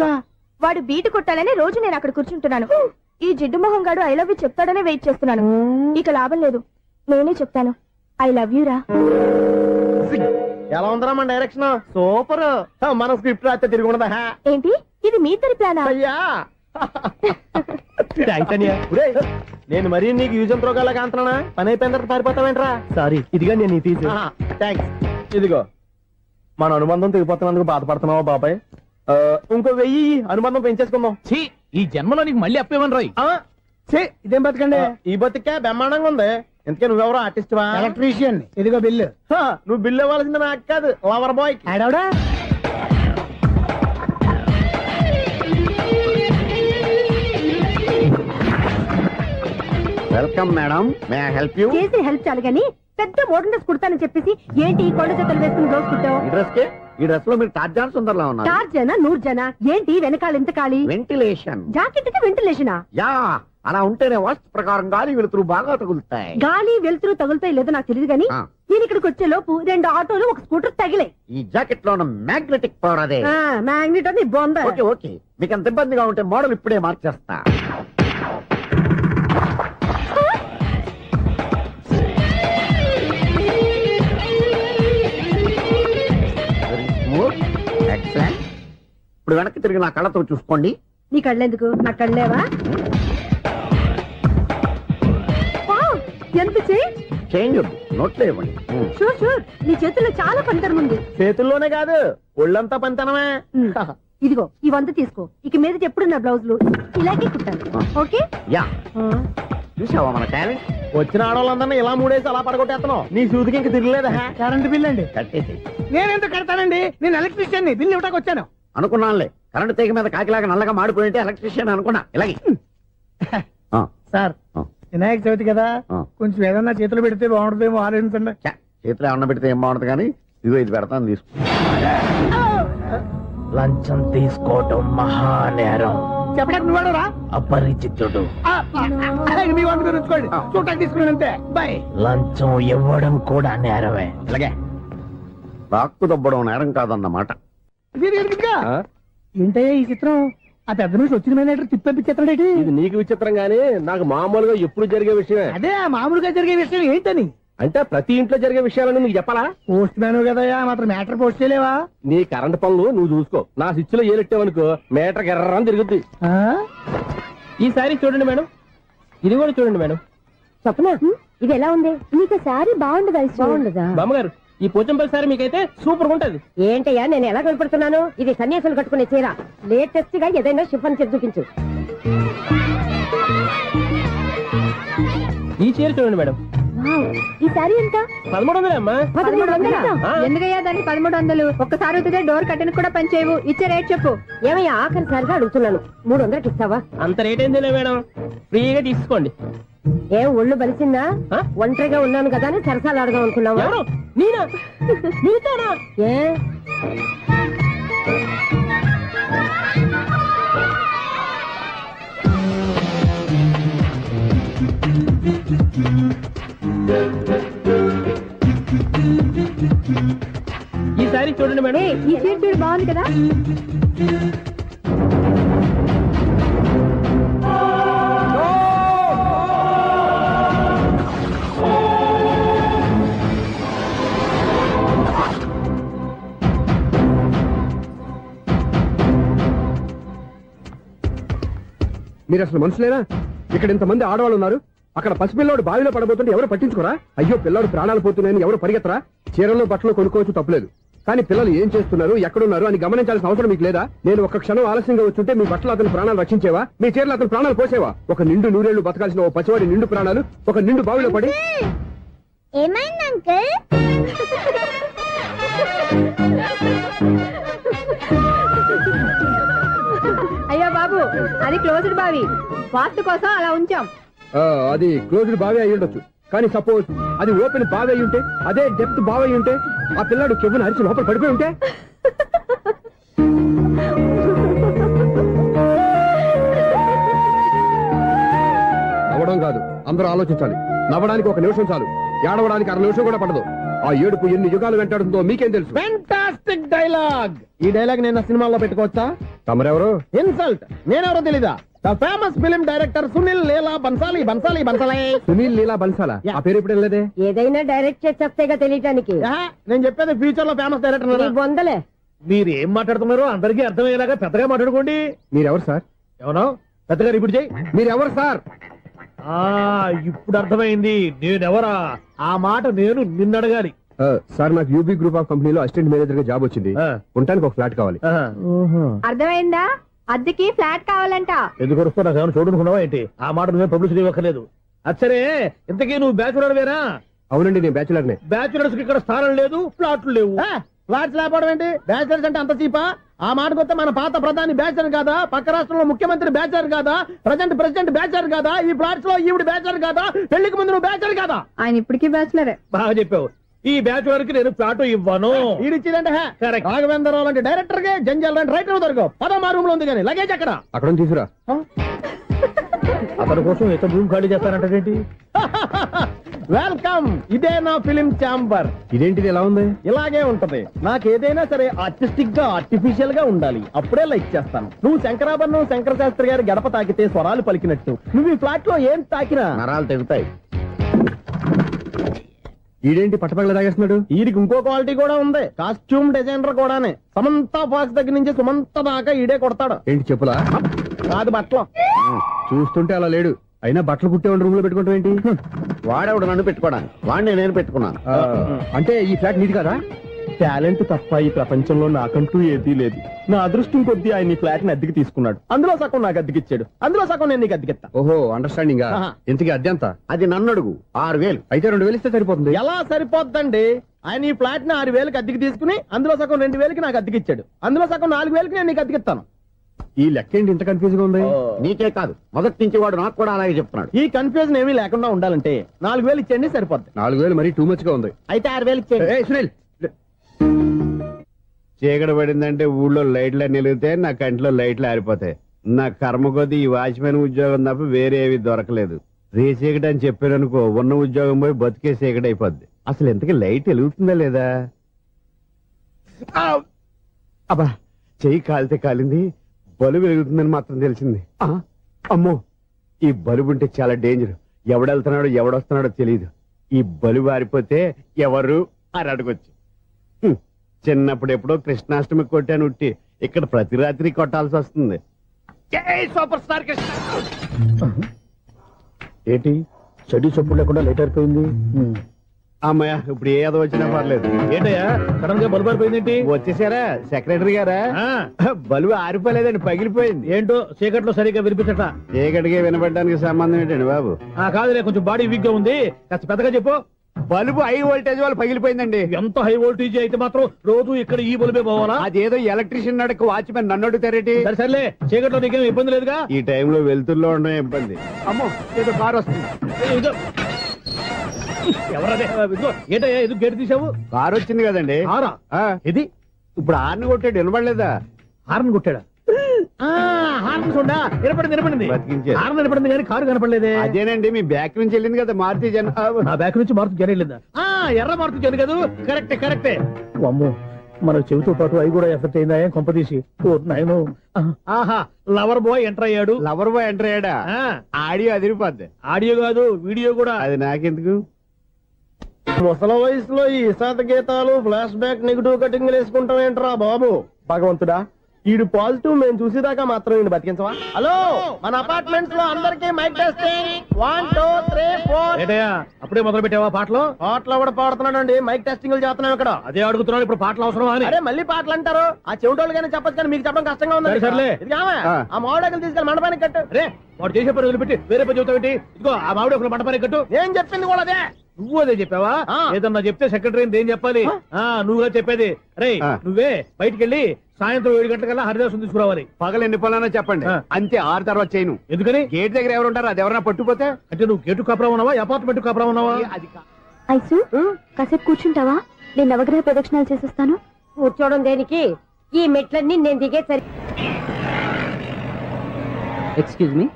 ఎందుకా? వాడు బీటు కొట్టాలని రోజు నేను అక్కడ కూర్చుంటున్నాను. ఈ జిడ్డు మొహం గాడు ఐ లవ్ యూ చెప్తాడనే వెయిట్ చేస్తున్నాను. ఇక లాభం లేదు, నేనే చెప్తాను ఐ లవ్ యూ రా. ఎలా ఉందరా మన డైరెక్షన్? సూపర్. మన స్క్రిప్ట్ రాస్తే తిరిగి ఉండదా? ఏంటి ఇది మీ ఇద్దరి ప్లానా? అయ్యా నేను మరీ నీకు యూజ్ అండ్ త్రోగాలా కాంతనా? పని అయిపోయిన తర్వాత పారిపోతావేంట్రా? సారీ, ఇదిగా నేను థ్యాంక్స్. ఇదిగో మన అనుబంధం తెగిపోతున్నందుకు బాధపడుతున్నావా బాబాయ్? ఇంకో 1000 అనుబంధం పెంచేసుకుందాం. ఈ జన్మలో నీకు మళ్ళీ అప్పేమని రాయి. ఇదేం బతకండి? ఈ బతికే బ్రహ్మాండంగా ఉంది. ఎందుకే నువ్వెవరో ఆర్టిస్ట్ వా? ఎలక్ట్రీషియన్. ఇదిగో బిల్లు. నువ్వు బిల్లు ఇవ్వాల్సింది నాకు కాదు, లవర్ బాయ్. ఆడవడా? Welcome madam, may I help you? చేసి హెల్ప్ చాలు గానీ పెద్ద మోడల్ డ్రెస్ కుడతానని చెప్పేసి ఏంటి కొండ జతలు వేసుకుని బ్లౌజ్ కుట్టావు? ఈ డ్రెస్ లో మీరు టార్జాన్ సుందర్లా ఉన్నారు. టార్జనా నూర్జనా? ఏంటి వెనకాల ఎంత ఖాళీ? వెంటిలేషన్. జాకెట్ కి వెంటిలేషనా? యా, అలా ఉంటేనే వాస్తు ప్రకారం గాలి వెలుతురు బాగా తగులుతాయి. గాలి వెలుతురు తగులుతాయి లేదో నాకు తెలియదు గానీ నేను ఇక్కడికి వచ్చే లోపు 2 ఆటోలు ఒక స్కూటర్ తగిలే. ఈ జాకెట్ లో ఉన్న మ్యాగ్నెటిక్ పవర్ అదే. మ్యాగ్నెట్ అని బొంద. ఓకే, మీకు అంత ఇబ్బందిగా ఉంటే మోడల్ ఇప్పుడే మార్చేస్తా. ఇప్పుడు వెనక్కి తిరిగి నా కళ్ళతో చూసుకోండి. నీ కళ్ళెందుకు? నా కళ్ళేవా? ఎంత చేంజ్ నోట్లో ఇవ్వండి. షూర్ షూర్, నీ చేతుల్లో చాలా పనితనం ఉంది. చేతుల్లోనే కాదు, ఒళ్ళంతా పనితనమే. ఇదిగో ఈ 100 తీసుకో. ఇక మీద ఎప్పుడు నా బ్లౌజులు ఇలాగే కుట్టాను. ఓకే? యా. చూసావా మన టాలెంట్? వచ్చిన ఆడవాళ్ళందరినీ ఇలా మూడేసి అలా పడగొట్టేస్తున్నావు. నీ సూదికి ఇంక తిరగలేదా? కరెంట్ బిల్ అండి. కట్టేసి. నేనెందుకు కడతానండి? నేను ఎలక్ట్రీషియన్ ని, బిల్ ఇవ్వడానికి వచ్చాను. అనుకున్నానులే, కరెంట్ తీగ మీద కాకిలాగా నల్లగా మాడిపోయింటే ఎలక్ట్రీషియన్ అనుకున్నా. ఇలాగే సార్, వినాయక చవితి కదా, కొంచెం ఏదన్నా చేతులు పెడితే బాగుంటుందేమో ఆలోచించండి. చేతులు ఏమన్నా పెడితే ఏం బాగుంటుంది కానీ ఇదిగో ఇది పెడతాను, తీసుకో. లంచం తీసుకోవటం మహానేరం. చెప్పడానికి నువ్వాడరా? అపరిచితుడు. మీ వంట గురించుకోండి, చూడటానికి తీసుకున్నాను అంతే. బాయ్. లంచం ఇవ్వడం కూడా నేరమే. ఇలాగే రాక్కు దబ్బడం నేరం కాదన్నమాట. ఏంటయ్యా ఈ చిత్రం? ఆ పెద్ద నుంచి వచ్చిన మేనేటర్ తిప్పించేస్తాడేటి? ఇది నీకు విచిత్రం గానీ నాకు మామూలుగా ఎప్పుడు జరిగే విషయమే. అదే మామూలుగా జరిగే విషయం ఏంటని? అంటే ప్రతి ఇంట్లో జరిగే విషయాలని నీకు చెప్పాలా? పోస్ట్ మ్యాన్ కదయ్యా, మాత్రం మేటర్ పోస్ట్ చేయలేవా? నీ కరెంట్ పనులు నువ్వు చూసుకో. నా స్విచ్ లో ఏలెట్టావనుకో మేటర్ ఎర్రని తిరుగుద్ది. ఈసారి చూడండి మేడం, ఇది కూడా చూడండి మేడం. చెప్పనా ఇది ఎలా ఉంది? నీకు సారీ బాగుండదా? బాగుండదా బామ్మగారు? ఈ పోచంపల్లి సారీ మీకైతే సూపర్ ఉంటది. ఏంటయ్యా నేను ఎలా కనపడుతున్నాను? ఇది సన్యాసులు కట్టుకునే చీర. లేటెస్ట్ గా ఏదైనా షిఫన్ చేసి చూపించు. ఈ చీర చూడండి మేడం. ఈ సారీ ఎంత? 1300 అమ్మా. 1300? ఎందుకయ్యా దాన్ని 1300? ఒక్కసారి అవుతుందే డోర్ కట్టెన్ కూడా పనిచేయవు. ఇచ్చే రేట్ చెప్పు. ఏమయ్యా ఆఖరిసారిగా అడుగుతున్నాను, 300కి ఇస్తావా? అంత రేట్ ఏందిలే మేడం, ఫ్రీగా తీసుకోండి. ఏం ఒళ్ళు బలిసిందా? ఒంటరిగా ఉన్నాను కదా అని సరసాలు అడదాం అనుకున్నావా? నేనా? నీతోనా? ఏ ఈ సారీ చూడండి మేడం. ఈ చీర చూడు, బాగుంది కదా? మీరు అసలు మనుషులేనా? ఇక్కడ ఇంతమంది ఆడవాళ్ళు ఉన్నారు, అక్కడ పసిపిల్లాడు బావిలో పడబోతుంటే ఎవరు పట్టించుకోరా? అయ్యో పిల్లాడు ప్రాణాలు పోతున్నాయని ఎవరు పరిగెత్తరా? చీరల్లో బట్టలు కొనుక్కోవచ్చు, తప్పలేదు. కానీ పిల్లలు ఏం చేస్తున్నారు, ఎక్కడున్నారు అని గమనించాల్సిన అవసరం మీకు లేదా? నేను ఒక్క క్షణం ఆలస్యంగా వచ్చుంటే మీ బట్టలు అతని ప్రాణాలు రక్షించేవా? మీ చీరలు అతని ప్రాణాలు పోసేవా? ఒక నిండు 100 ఏళ్లు బతకాల్సిన ఓ పసివాడి నిండు ప్రాణాలు ఒక నిండు బావిలో పడి. ఏమైంది అంకుల్? అయ్యో బాబు, అది క్లోజ్డ్ బావి, వాస్తు కోసం అలా ఉంచాం. అది క్లోజ్డ్ బావి అయి ఉండొచ్చు, కానీ సపోజ్ అది ఓపెన్ బావి అయి ఉంటే, అదే డెప్త్ బావి అయి ఉంటే, ఆ పిల్లాడు కెవ్వును అరిచి లోపల పడిపోయి ఉంటే? నవ్వడం కాదు, అందరూ ఆలోచించాలి. నవ్వడానికి 1 నిమిషం చాలు, ఏడవడానికి 1/2 నిమిషం కూడా పడదు. ఆ ఏడుపు ఎన్ని యుగాలు వెంటాడుతుందో మీకేం తెలుసు? Fantastic dialogue. ఈ డైలాగ్ నేను సినిమాల్లో పెట్టుకోవచ్చా? తమరెవరు? ఇన్సల్ట్. నేనెవరో తెలీదా? The famous film director Sunil Leela Bansali Bansali Bansali. Sunil Leela బన్సాలా? Yeah. ఆ పేరు ఇప్పుడు వెళ్ళలేదే. ఏదైనా డైరెక్ట్ చేసి చెప్తేగా తెలియటానికి నేను చెప్పేది ఫ్యూచర్ లో ఫేమస్ డైరెక్టర్. బొందలే. మీరు ఏం మాట్లాడుతున్నారో అందరికీ అర్థమయ్యేలాగా పెద్దగా మాట్లాడుకోండి. మీరెవరు సార్? ఎవరో పెద్దగా రిపీట్ చేయి. మీరెవరు సార్? ఇప్పుడు అర్థమైంది నేనెవరా. ఆ మాట నేను నిన్ను అడగాలి. సార్ నాకు యూబీ గ్రూప్ ఆఫ్ కంపెనీలో అసిస్టెంట్ మేనేజర్ గా జాబ్ వచ్చింది. ఉండటానికి ఒక ఫ్లాట్ కావాలి. అర్థమైందా? అద్దెకి ఫ్లాట్ కావాలంట. ఎందుకు వస్తున్నా నాకు ఏమైనా చూడనుకున్నావా ఏంటి? ఆ మాట నువ్వే పబ్లిసిటీ ఇవ్వక్కర్లేదు. అచ్చరే ఇంతకీ నువ్వు బ్యాచులర్ వేరా? అవునండి, నేను బ్యాచులర్ నే. బ్యాచులర్స్ కి ఇక్కడ స్థానం లేదు, ఫ్లాట్లు లేవు. ఫ్లాట్స్ లేకపోవడం ఏంటి? బ్యాచులర్స్ అంటే అంత చీపా? ఆ మాటకొస్తే మన పాత ప్రధాని బ్యాచులర్ కాదా? పక్క రాష్ట్రంలో ముఖ్యమంత్రి బ్యాచులర్ కాదా? ప్రెసిడెంట్ బ్యాచులర్ కాదా? ఈ ఫ్లాట్స్ లో ఈవిడ బ్యాచులర్ కాదా? పెళ్లికి ముందు నువ్వు బ్యాచులర్ కాదా? ఆయన ఇప్పటికీ బ్యాచులరే. బాగా చెప్పావు. ఈ బ్యాచులర్ కి నేను ఫ్లాట్ ఇవ్వను. ఈడిచ్చిందంటే రాఘవేంద్రరావు లాంటి డైరెక్టర్ కి జంజల్ లాంటి రైటర్ దొరకవు. పదమా రూమ్ లో ఉంది కానీ లగేజ్ అక్కడ. అక్కడ తీసుకురా. అతని కోసం ఎంత రూమ్ ఖాళీ చేస్తారంటే వెల్కమ్. ఇదే నా ఫిలిం ఛాంబర్. ఇదేంటిది ఎలా ఉంది? ఇలాగే ఉంటది. నాకు ఏదైనా సరే ఆర్టిస్టిక్ గా ఆర్టిఫిషియల్ గా ఉండాలి. అప్పుడే లైక్ చేస్తాను. నువ్వు శంకరాభరణం శంకర శాస్త్రి గారి గడప తాకితే స్వరాలు పలికినట్టు నువ్వు ఈ ఫ్లాట్ లో ఏం తాకినా నరాలు తెగుతాయి. ఈడేంటి పట్టపగల తాగేస్తున్నాడు? వీడికి ఇంకో క్వాలిటీ కూడా ఉంది. కాస్ట్యూమ్ డిజైనర్ కూడానే. సమంత ఫాక్స్ దగ్గర నుంచి సుమంత దాకా ఈడే కొడతాడు. ఏంటి చెప్పులా? కాదు బట్టలు. చూస్తుంటే అలా లేడు. అయినా బట్టలు కుట్టేవాడు రూమ్ లో పెట్టుకుంటాం ఏంటి? వాడేవాడు నన్ను పెట్టుకోవడానికి. వాడిని నేను పెట్టుకున్నాను. అంటే ఈ ఫ్లాట్ నీది కదా? టాలెంట్ తప్ప ఈ ప్రపంచంలో నాకంటూ ఏదీ లేదు. నా అదృష్టం కొద్దీ ఆయన ఈ ఫ్లాట్ ని అద్దెకి తీసుకున్నాడు. అందులో సగం నాకు అద్దెకిచ్చాడు. అందులో సగం నేను నీకు అద్దెకిస్తా. ఓహో, అండర్స్టాండింగ్. ఆహా. ఇంతకీ అద్దె ఎంత? అది నన్ను అడుగు. 6,000. అయితే 2,000 ఇస్తే సరిపోతుంది. ఎలా సరిపోద్దండి? ఆయన ఈ ఫ్లాట్ ని 6,000కి అద్దెకి తీసుకుని అందులో సగం 2,000కి నాకు అద్దెకిచ్చాడు. అందులో సగం 4,000కి నేను నీకు అద్దెకిస్తాను. ఈ లెక్క ఏంటి ఇంత కన్ఫ్యూజ్ గా ఉంది? నీకే కాదు, మొదటి నుంచి వాడు నాకు కూడా అలాగే చెప్తున్నాడు. ఈ కన్ఫ్యూజన్ ఏమీ లేకుండా ఉండాలంటే 4,000 ఇచ్చేయండి సరిపోద్ది. 4,000 మరీ టూ మచ్ గా ఉంది. అయితే 6,000 ఇచ్చేయండి. ఏయ్, సునీల్. చీకటి పడిందంటే ఊళ్ళో లైట్లు నిలిగితే నా కంటిలో లైట్లు ఆరిపోతాయి. నా కర్మ కొద్దీ ఈ వాచ్మెన్ ఉద్యోగం తప్ప వేరే ఏవి దొరకలేదు. రేచీకటి అని చెప్పారనుకో, ఉన్న ఉద్యోగం పోయి బతికే చీకటి అయిపోద్ది. అసలు ఇంతకీ లైట్ వెలుగుతుందా లేదా? అబ్బా, చెయ్యి కాలితే కాలింది, బలుబు వెలుగుతుందని మాత్రం తెలిసింది. అమ్మో, ఈ బలుబు ఉంటే చాలా డేంజర్. ఎవడెళ్తున్నాడో ఎవడొస్తున్నాడో తెలియదు. ఈ బలుబు ఆరిపోతే ఎవరు అని అడగొచ్చు. చిన్నప్పుడు ఎప్పుడో కృష్ణాష్టమి కొట్టాను ఉట్టి. ఇక్కడ ప్రతి రాత్రి కొట్టాల్సి వస్తుంది. జై సూపర్ స్టార్ కృష్ణ. ఏంటి చెడు చప్పుడు లేకుండా లేట్ అయిపోయింది. అమ్మయ్య, ఇప్పుడు ఏదో వచ్చినా పర్లేదు. ఏంటయ్యా సడన్ గా బల్బు అయిపోయింది? వచ్చేసారా సెక్రటరీ గారా? బలుబు ఆరిపోలేదండి, పగిలిపోయింది. ఏంటో చీకట్లో సరిగ్గా వినిపించట. చీకటిగా వినపడడానికి సంబంధం ఏంటండి బాబు? కాదులే, కొంచెం బాడీ వీక్ గా ఉంది. కాస్త పెద్దగా చెప్పు. బల్బు హై వోల్టేజ్ వాళ్ళు పగిలిపోయిందండి. ఎంత హై వోల్టేజ్ అయితే మాత్రం రోజు ఇక్కడ ఈ బల్బే పోవాలా? అదేదో ఎలక్ట్రీషియన్ నడక వాచ్మెన్ నన్ను అడుగుతారేటి? సరే సర్లే, చీకట్లో నీకేం ఇబ్బంది లేదుగా? ఈ టైంలో వెళ్తుల్లో ఉండడం ఇబ్బంది. అమ్మో, ఏదో కారు వస్తుంది. ఎవరదే? ఏంటయ్యా ఇది గేట్ తీసావు? కారు వచ్చింది కదండి. ఆరా ఇది ఇప్పుడు ఆర్ని కొట్టాడు, వినపడలేదా? హార్న్ కొట్టాడా? హార్న్ చూడా వినపడింది. బతికించాడు. హార్న్ వినపడింది కానీ కారు కనపడలేదే. అదేనండి, మీ బ్యాక్ నుంచి వెళ్ళింది కదా మారుతి జన. నా బ్యాక్ నుంచి మారుతి జన వెళ్ళిందా? ఎర్ర మారుతి జన కదా. కరెక్టే. అమ్మో, మన చెవితో పాటు అవి కూడా ఎఫెక్ట్ అయిందా కొంపదీసి? నాయను. ఆహా, లవర్ బాయ్ ఎంటర్ అయ్యాడు. లవర్ బాయ్ ఎంటర్ అయ్యాడా? ఆడియో అదిరిపోద్ది. ఆడియో కాదు, వీడియో కూడా. అది నాకెందుకు? ముసల వయసులో ఈ ఇసాత గీతాలు, ఫ్లాష్ బ్యాక్, నెగిటివ్ కటింగ్ వేసుకుంటాం ఏంట్రా బాబు? భగవంతుడా, ఈడు పాజిటివ్ మేము చూసేదాకా మాత్రం ఈయన బతికించవా? హలో, మన అపార్ట్మెంట్స్ లో అందరికీ మైక్ టెస్టింగ్. 1 2 3 4. ఏటయ్యా అప్పుడే మొదలు పెట్టావా పాటలు? పాటలు కూడా పాడుతున్నాడు. మైక్ టెస్టింగ్ చేస్తున్నాం ఇక్కడ. అదే అడుగుతున్నాడు, ఇప్పుడు పాటలు అవసరమా అని. అరే మళ్ళీ పాటలు అంటారు. ఆ చెవిటోళ్ళు కానీ చెప్పచ్చు కానీ మీకు చెప్పడం కష్టంగా ఉంది. సర్లే, ఆ మామిడాకులు తీసుకెళ్ళి మండపానికి కట్టు. అరే వాడు చేసే పని వదిలిపెట్టి వేరే పని చెబుతావు ఏంటి? ఇదిగో ఆ మామిడాకులు మండపానికి కట్టు. నేను చెప్పింది కూడా అదే. నువ్వు అదే చెప్పావా? ఏదన్నా చెప్తే సెక్రటరీ ఏం చెప్పాలి? నువ్వుగా చెప్పేది. రే నువ్వే బయటికి వెళ్ళి సాయంత్రం 7 గంటలకల్లా హరిదాసు తీసుకురావాలి. పగలు ఎన్ని పనులన్నా చెప్పండి, అంతే. 6 తర్వాత చేయను. ఎందుకని? గేట్ దగ్గర ఎవరు ఉంటారు? అది ఎవరన్నా పట్టుకుపోతే? అంటే నువ్వు గేటు కాపురా ఉన్నావా, అపార్ట్మెంట్ కాపురా ఉన్నావా? అది ఐసు కాసేపు కూర్చుంటావా? నేను నవగ్రహ ప్రదక్షిణాలు చేసేస్తాను. కూర్చోవడం దేనికి? ఈ మెట్లన్నీ నేను దిగే సరి. ఎక్స్క్యూజ్ మీ,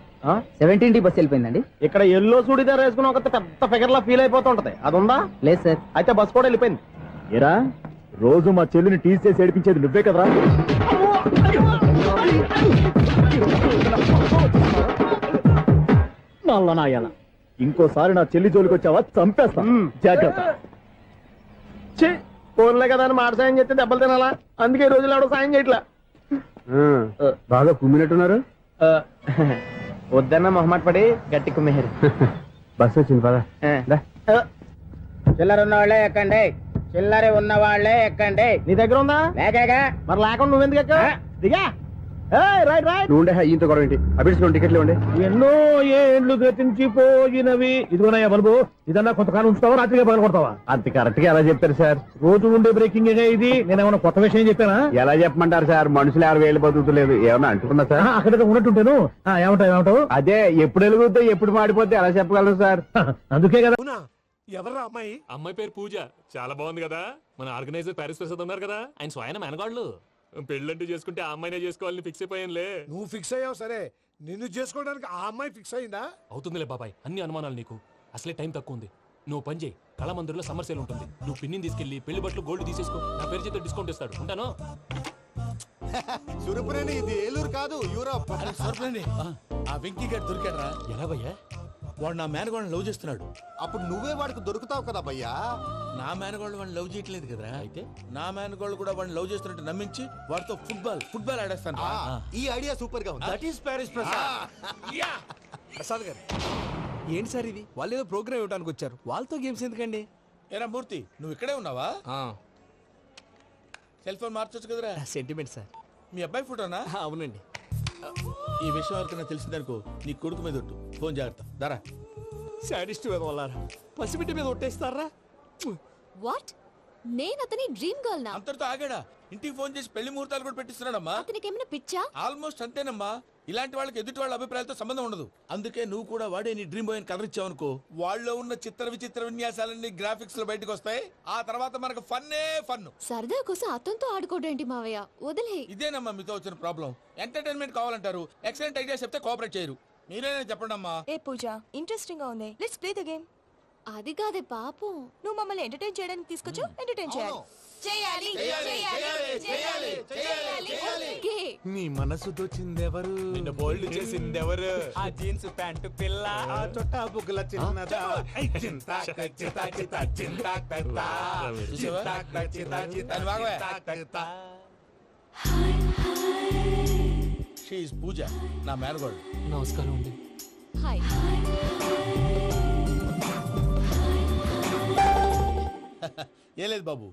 17D బస్ వెళ్ళిపోయిందండి. ఇక్కడ ఎల్లో చూడిదార్ వేసుకుని ఒక పెద్ద ఫిగర్ లా ఫీల్ అయిపోతుంటది, అది ఉందా? లేదు సార్. అయితే బస్ కూడా వెళ్ళిపోయింది. ఏరా రోజు మా చెల్లిని టీస్ చేసి ఏడిపించేది నువ్వే కదరా? నల్లనాయాల ఇంకోసారి నా చెల్లి జోలికి వచ్చావా చంపేస్తా జాగ్రత్త. ఫోన్లే కదా అని మాట సాయం చేస్తే దెబ్బలు తినాలా? అందుకే ఈ రోజులు ఎవడో సాయం చేయట్లా. బాగా కుమ్మినట్టున్నారు. వద్దన్న మొహమాట పడి గట్టి కుమ్మేరు. బస్ వచ్చింది పద. చిల్లర ఉన్న వాళ్ళే ఎక్కండి, చిల్లర ఉన్న వాళ్ళే ఎక్కండి. నీ దగ్గర ఉందా? లేకగా మరి లేకుండా నువ్వెందుకు ఎక్కా? దిగా. Right right. నువ్వు ఉండే ఇంత గొడవ ఏంటి? అభిడ్చుకోండి, టికెట్లు ఇవ్వండి. ఎన్నో ఏండ్లు గతించిపోయినవి. ఇదిగోనయ్యా బల్బు, ఇదన్నా కొంతకాలం ఉంచుతావా రాత్రిగా పగల కొడతావా? అంత కరెక్ట్ గా ఎలా చెప్తారు సార్? రోజు ఉండే బ్రేకింగ్ ఇది. నేనేమన్నా కొత్త విషయం చెప్పానా? ఎలా చెప్పమంటారు సార్? మనుషులు 60 బతుకుతలేదు, ఏమన్నా అంటున్నా సార్? అక్కడ ఉన్నట్టుంటాను. ఏమంటావు? అదే ఎప్పుడు వెలుగుతో ఎప్పుడు మాడిపోతే ఎలా చెప్పగలరు సార్? అందుకే కదా. ఎవరా అమ్మాయి? అమ్మాయి పేరు పూజ. చాలా బాగుంది కదా. మన ఆర్గనైజర్ ప్యారిస్ ప్రసాద్ ఉన్నారు కదా, ఆయన స్వయం మెనగాళ్ళు. పెళ్ళంటూ చేసుకుంటే ఆ అమ్మాయినే చేసుకోవాలని ఫిక్స్ అయిపోయానులే. నువ్వు ఫిక్స్ అయ్యావు సరే, నిన్ను చేసుకోవడానికి ఆ అమ్మాయి ఫిక్స్ అయిందా? అవుతుందిలే బాబాయ్, అన్ని అనుమానాలు నీకు. అసలే టైం తక్కువ ఉంది. నువ్వు పని చేయి, కళామందిర్లో సమ్మర్ సేల్ ఉంటుంది. నువ్వు పిన్నిని తీసుకెళ్లి పెళ్లి బట్టలు గోల్డ్ తీసేసుకో. నా పేరు చేత డిస్కౌంట్ ఇస్తాడు. ఉంటాను. సురపురేని ఇది ఏలూరు కాదు, యూరోప్. సురపురేని ఆ వెంకీ గారు దొరికాడరా? ఎలా భయ్యా? వాడు నా మేనగోళ్ళని లవ్ చేస్తున్నాడు. అప్పుడు నువ్వే వాడికి దొరుకుతావు కదా భయ్యా. నా మేనగోళ్ళు వాడిని లవ్ చేయట్లేదు కదరా. అయితే నా మేనగోళ్ళు కూడా వాడిని లవ్ చేస్తున్నట్టు నమ్మించి వాడితో ఫుట్బాల్ ఆడేస్తాను. ఈ ఐడియా సూపర్ గా ఉంది. That is Paris Prasad. Prasad గారు ఏంటి సార్ ఇది? వాళ్ళు ఏదో ప్రోగ్రామ్ ఇవ్వడానికి వచ్చారు, వాళ్ళతో గేమ్స్ ఎందుకండి? ఏరా మూర్తి, నువ్వు ఇక్కడే ఉన్నావా? సెల్ ఫోన్ మార్చొచ్చు కదరా. Sentiment sir. మీ అబ్బాయి ఫోటోనా? అవునండి. ఈ విషయం ఎవరికైనా తెలిసిందనుకో నీ కొడుకు మీద ఒట్టు. ఫోన్ జాగ్రత్త. దారా. సాడిస్ట్ మీద వాళ్ళారా? పసిబిడ్డ మీద ఒట్టేస్తారా? వాట్? నేను అతని డ్రీమ్ గర్ల్ నా? అంతటితో ఆగాడా? ఇంటికి ఫోన్ చేసి పెళ్లి ముహూర్తాలు కూడా పెట్టిస్తున్నాడమ్మా. అతనికి ఏమైనా పిచ్చా? ఆల్మోస్ట్ అంతేనమ్మా. ఇలాంటి వాళ్ళకి ఎదుటి వాళ్ళ అభిప్రాయాలతో సంబంధం ఉండదు. అందుకే నువ్వు కూడా వాడే నీ డ్రీమ్ బాయ్ కవర్ ఇచ్చావనుకో, వాళ్ళలో ఉన్న చిత్ర విచిత్ర విన్యాసాలన్నీ గ్రాఫిక్స్ లో బయటకు వస్తాయి. ఆ తర్వాత మనకు ఫన్నే ఫన్. సరదా కోసం అతనితో ఆడుకోవడం మావయ్య, వదిలే. ఇదేనమ్మా మీతో వచ్చిన ప్రాబ్లం. ఎంటర్టైన్మెంట్ కావాలంటారు, ఎక్సలెంట్ ఐడియా చెప్తే కోఆపరేట్ చేయరు. మీరేనా చెప్పండి అమ్మా. ఏ పూజ, ఇంట్రెస్టింగ్ గా ఉంది. Let's play the game. అది కాదే పాపం, నువ్వు మమ్మల్ని ఎంటర్టైన్ చేయడానికి తీసుకొచ్చు. ఎంటర్టైన్ చేయాలి. నీ మనసు దోచిందెవరు? నిన్న బోల్డ్ చేసిందెవరు? ఆ జీన్స్ ప్యాంటు పిల్ల, ఆ చొట్టా బుగ్గల చిన్నదా. చూసావా? దాని భాగమే. She is పూజ, నా మేనగోడు. నమస్కారం అండి. హాయ్. ఏ లేదు బాబు,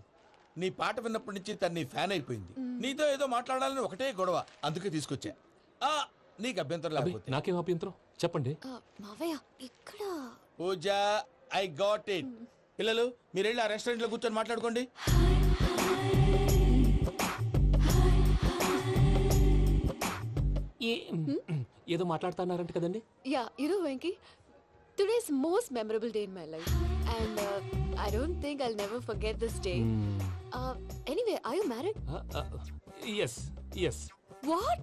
నీ పాట విన్నప్పటి నుంచి తను నీ ఫ్యాన్ అయిపోయింది. నీతో ఏదో మాట్లాడాలని ఒకటే గొడవ, అందుకే తీసుకొచ్చా. నీకు అభ్యంతరం అబ్బే, లేకపోతే. నాకేం అభ్యంతరం చెప్పండి. మావయ్య ఇక్కడ. పూజ, ఐ గాట్ ఇట్. పిల్లలు మీరు వెళ్ళి ఆ రెస్టారెంట్ లో కూర్చొని మాట్లాడుకోండి. ఏదో మాట్లాడుతున్నారంట కదండి. Yeah, Venky, today's most memorable day in my life, and I don't think I'll never forget this day. Anyway, are you married? yes yes. What?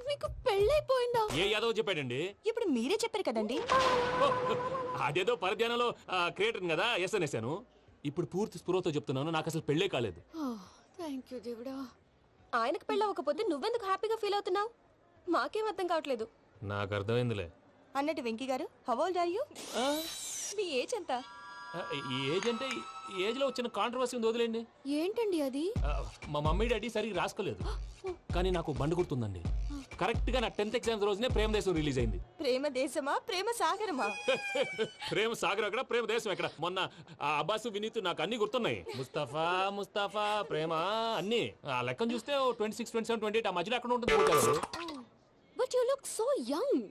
మీకు పెళ్ళైపోయిందా? ఏ యాదవ్ చెప్పాడండి? ఇప్పుడు మీరే చెప్పారు కదండి. అదేదో పరధ్యానంలో క్రియేటర్ కదా ఎస్ అనేసాను. ఇప్పుడు పూర్తి స్పృహతో చెప్తున్నాను, నాకు అసలు పెళ్ళే కాలేదు. థ్యాంక్ యూ దేవుడా. ఆయనకు పెళ్ళవకపోతే నువ్వెందుకు హ్యాపీగా ఫీల్ అవుతున్నావు? మాకేం అర్థం కావట్లేదు. నాకు అర్థమైందిలే. అన్నట్టు Venky garu, how old are you? మీ ఏజ్ ఎంత? ఈ ఏజ్ అంటే ఏజ్ లో వచ్చిన కాంట్రవర్సీ ఉంది, వదిలేండి. ఏంటండి అది? మా మమ్మీ డాడీ సరిగ్గా రాసుకోలేదు, కానీ నాకు బండి గుర్తుందండి. కరెక్ట్ గా నా 10th ఎగ్జామ్స్ రోజునే ప్రేమ దేశం రిలీజ్ అయింది. ప్రేమ దేశమా ప్రేమ సాగరమా? ప్రేమ సాగర్ ఎక్కడ, ప్రేమ దేశం ఎక్కడ? మొన్న అబ్బాసు వినీత్ నాకు అన్ని గుర్తున్నాయి. ముస్తఫా ప్రేమ అన్ని ఆ లెక్కను చూస్తే 26, 27, 28 ఆ మధ్యలో ఎక్కడ ఉంటుంది. But you look so young.